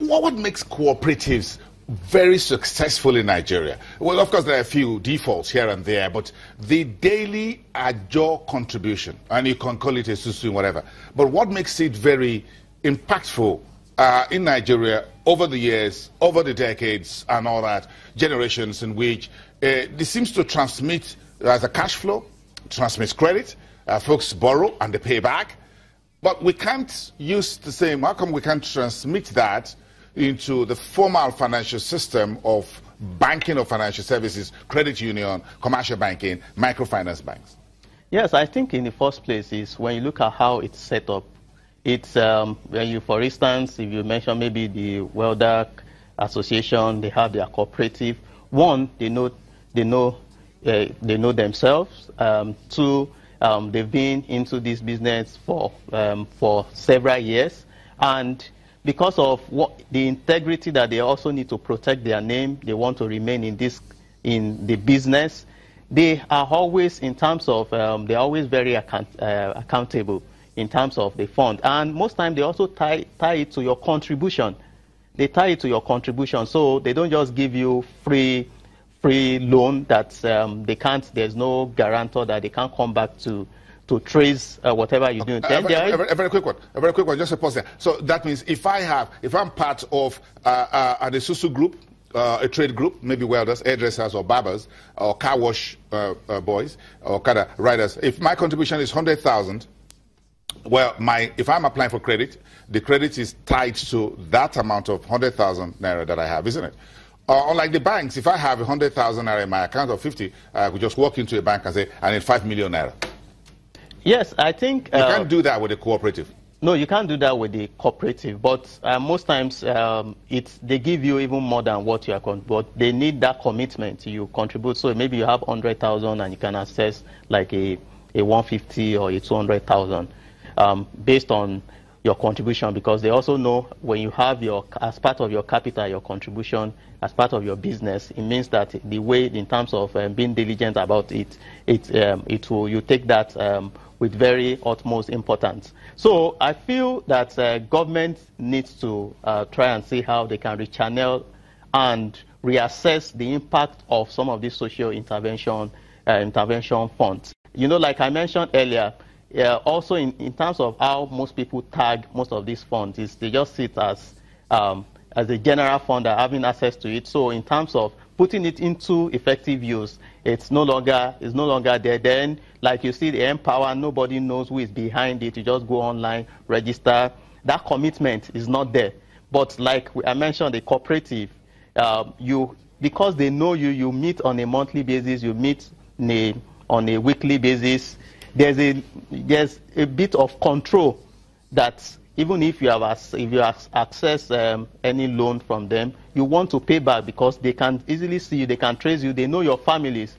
What makes cooperatives very successful in Nigeria? Well, of course, there are a few defaults here and there, but the daily ajo contribution, and you can call it a susu, whatever, but what makes it very impactful in Nigeria over the years, over the decades, and all that, generations in which this seems to transmit as a cash flow, transmits credit, folks borrow and they pay back, but we can't use the same, how come we can't transmit that into the formal financial system of banking or financial services, credit union, commercial banking, microfinance banks? Yes, I think in the first place is when you look at how it's set up, it's when you, for instance, if you mention maybe the Welder Association, they have their cooperative. One, they know themselves. Two, they've been into this business for several years, and because of the integrity that they also need to protect their name, they want to remain in the business. They are always, in terms of, they're always very accountable in terms of the fund. And most times they also tie it to your contribution. They tie it to your contribution, so they don't just give you free loan that they can't, there's no guarantor that they can't come back to trace whatever you do. A very quick one, just a pause there. So that means if I'm part of an Isuzu group, a trade group, maybe welders, hairdressers, or barbers, or car wash boys, or car riders, if my contribution is 100,000, well, if I'm applying for credit, the credit is tied to that amount of 100,000 naira that I have, isn't it? Unlike the banks, if I have 100,000 naira in my account or 50, I could just walk into a bank and say, I need 5 million naira. Yes, I think... you can't do that with a cooperative. No, you can't do that with the cooperative, but most times they give you even more than what you are, but they need that commitment. You contribute, so maybe you have 100,000 and you can access like a 150 or a 200,000 based on your contribution, because they also know when you have as part of your capital, your contribution as part of your business, it means that the way in terms of being diligent about it, you take that with very utmost importance. So I feel that government needs to try and see how they can rechannel and reassess the impact of some of these social intervention funds. You know, like I mentioned earlier, also in terms of how most people tag most of these funds, is they just sit as a general fund and having access to it. So in terms of putting it into effective use, it's no longer there. Then, like you see, the Empower, nobody knows who is behind it. You just go online, register. That commitment is not there. But like I mentioned, the cooperative, because they know you meet on a monthly basis, you meet on a weekly basis. There's a bit of control that even if you have accessed any loan from them, you want to pay back because they can easily see you, they can trace you, they know your families.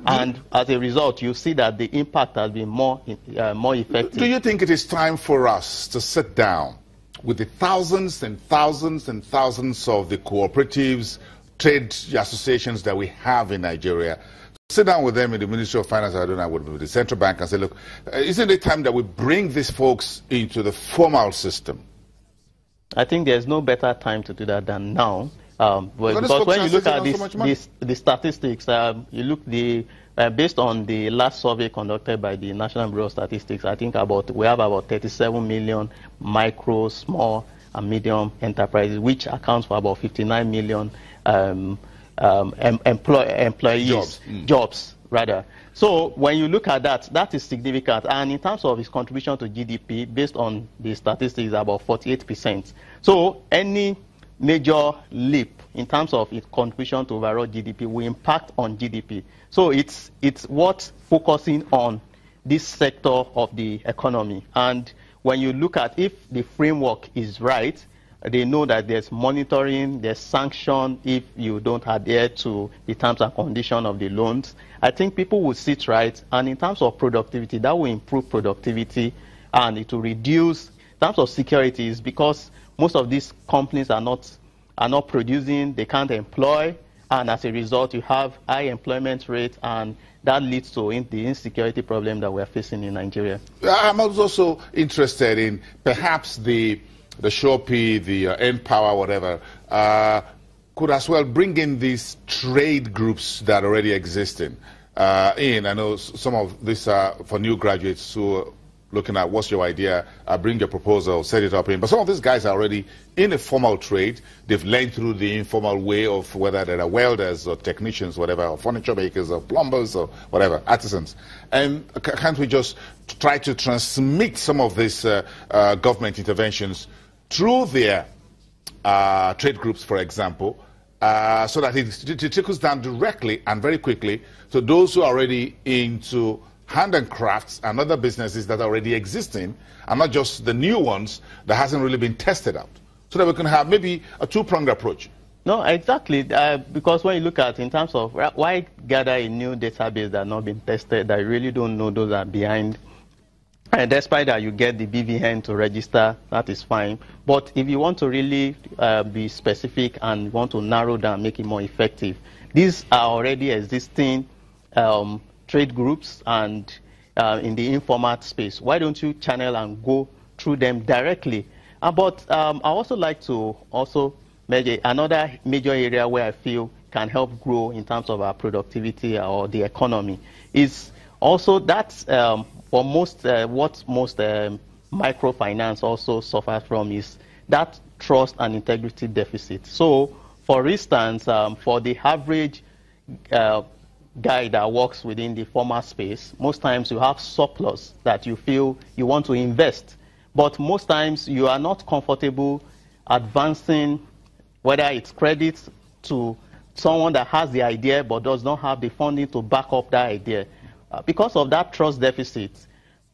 And as a result, you see that the impact has been more effective. Do you think it is time for us to sit down with the thousands and thousands and thousands of the cooperatives, trade associations that we have in Nigeria, sit down with them in the Ministry of Finance, I don't know, with the central bank, and say, look, isn't it time that we bring these folks into the formal system? I think there's no better time to do that than now. Because when you look at the statistics, you look based on the last survey conducted by the National Bureau of Statistics, I think we have about 37 million micro, small, and medium enterprises, which accounts for about 59 million employees, jobs rather. So when you look at that, that is significant. And in terms of its contribution to GDP, based on the statistics, about 48%. So any major leap in terms of its contribution to overall GDP will impact on GDP. So it's worth focusing on this sector of the economy. And when you look at if the framework is right, they know that there's monitoring, there's sanction if you don't adhere to the terms and conditions of the loans. I think people will sit right, and in terms of productivity, that will improve productivity, and it will reduce in terms of securities, because most of these companies are not producing, they can't employ, and as a result, you have high employment rate, and that leads to the insecurity problem that we're facing in Nigeria. I'm also interested in perhaps the Shopee, the N-Power, whatever, could as well bring in these trade groups that already exist in. I know some of this are for new graduates who are looking at what's your idea, bring your proposal, set it up in. But some of these guys are already in a formal trade. They've learned through the informal way of whether they're welders or technicians, whatever, or furniture makers or plumbers or whatever, artisans. And can't we just try to transmit some of these government interventions through their trade groups, for example, so that it trickles down directly and very quickly to those who are already into hand and crafts and other businesses that are already existing, and not just the new ones that hasn't really been tested out, so that we can have maybe a two-pronged approach. No, exactly, because when you look at in terms of why gather a new database that has not been tested, that you really don't know those are behind, and despite that you get the BVN to register, that is fine. But if you want to really be specific and want to narrow down, make it more effective, these are already existing trade groups and in the informal space. Why don't you channel and go through them directly? But I also like to also measure another major area where I feel can help grow in terms of our productivity or the economy is also that's for most what most microfinance also suffers from is that trust and integrity deficit. So, for instance, for the average guy that works within the formal space, most times you have surplus that you feel you want to invest, but most times you are not comfortable advancing, whether it's credit to someone that has the idea but does not have the funding to back up that idea. Because of that trust deficit,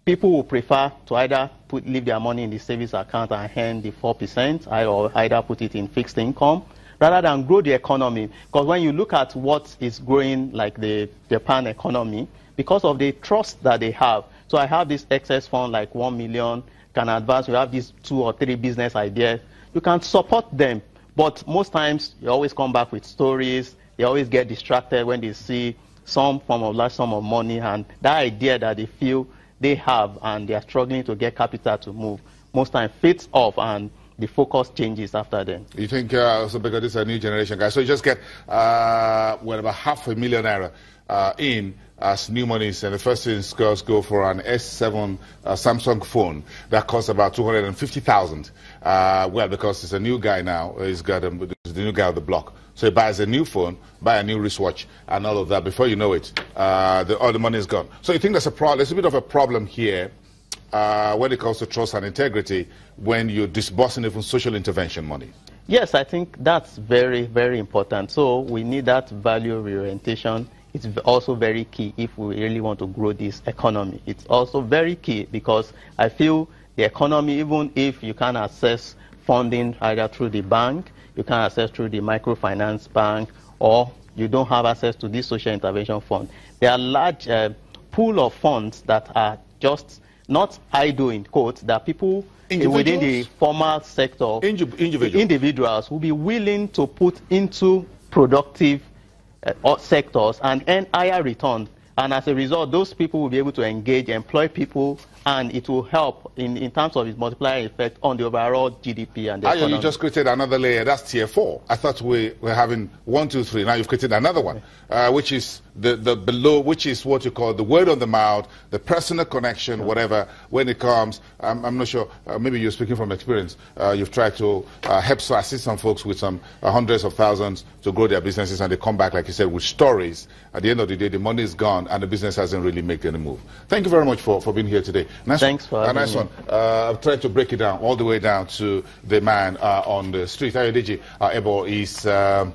people will prefer to either leave their money in the savings account and earn the 4%, or either put it in fixed income, rather than grow the economy. Because when you look at what is growing, like the Japan economy, because of the trust that they have. So I have this excess fund, like 1 million, can advance. You have these 2 or 3 business ideas. You can support them. But most times, you always come back with stories. They always get distracted when they see some form of large sum of money, and that idea that they feel they have and they are struggling to get capital to move, most times fades off and the focus changes after them. You think, so because this is a new generation, guys, so you just get, about $500,000 in as new monies, and the first things girls go for an S7 Samsung phone that costs about $250,000. Well, because it's a new guy now, he's got the new guy on the block. So he buys a new phone, buy a new wristwatch, and all of that. Before you know it, all the money is gone. So you think there's a bit of a problem here when it comes to trust and integrity when you're disbursing even social intervention money? Yes, I think that's very, very important. So we need that value reorientation. It's also very key if we really want to grow this economy. It's also very key because I feel the economy, even if you can access funding either through the bank, you can access through the microfinance bank, or you don't have access to this social intervention fund. There are large pool of funds that are just not idle, in quotes, that people within the formal sector, individuals will be willing to put into productive sectors and earn higher return. And as a result, those people will be able to engage, employ people, and it will help in terms of its multiplier effect on the overall GDP and the economy. You just created another layer. That's tier 4. I thought we were having 1, 2, 3. Now you've created another one, which is the below, which is what you call the word on the mouth, the personal connection, whatever. When it comes, I'm not sure. Maybe you're speaking from experience. You've tried to help assist some folks with some hundreds of thousands to grow their businesses, and they come back, like you said, with stories. At the end of the day, the money is gone, and the business hasn't really made any move. Thank you very much for being here today. Nice. Thanks for having me. I've tried to break it down all the way down to the man on the street. Ayodeji Ebo is the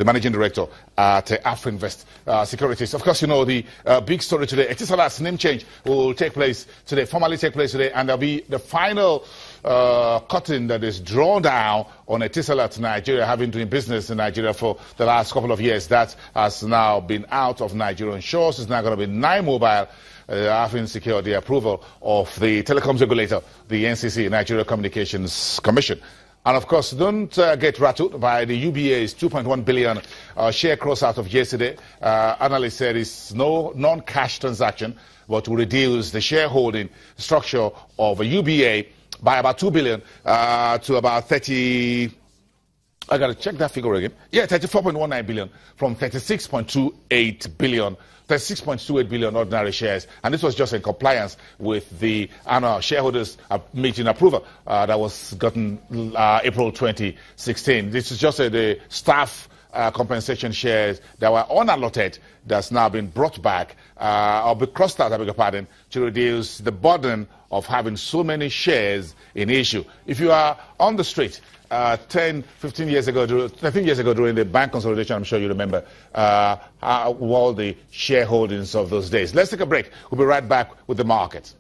managing director at Afrinvest Securities. Of course, you know the big story today. Etisalat's name change will take place today, formally take place today, and there'll be the final curtain that is drawn down on Etisalat Nigeria, having doing business in Nigeria for the last couple of years. That has now been out of Nigerian shores. It's now going to be Nine Mobile. Having secured the approval of the telecoms regulator, the NCC, Nigeria Communications Commission. And of course, don't get rattled by the UBA's 2.1 billion share cross out of yesterday. Analysts said it's no non-cash transaction, but will reduce the shareholding structure of a UBA by about 2 billion to about 30. I got to check that figure again. Yeah, 34.19 billion from 36.28 billion. 36.28 billion ordinary shares, and this was just in compliance with the annual shareholders meeting approval that was gotten April 2016. This is just the staff compensation shares that were unallotted that's now been brought back or be crossed out, I beg your pardon, to reduce the burden of having so many shares in issue. If you are on the street 10, 15 years ago, 13 years ago during the bank consolidation, I'm sure you remember all the shareholdings of those days. Let's take a break. We'll be right back with the market.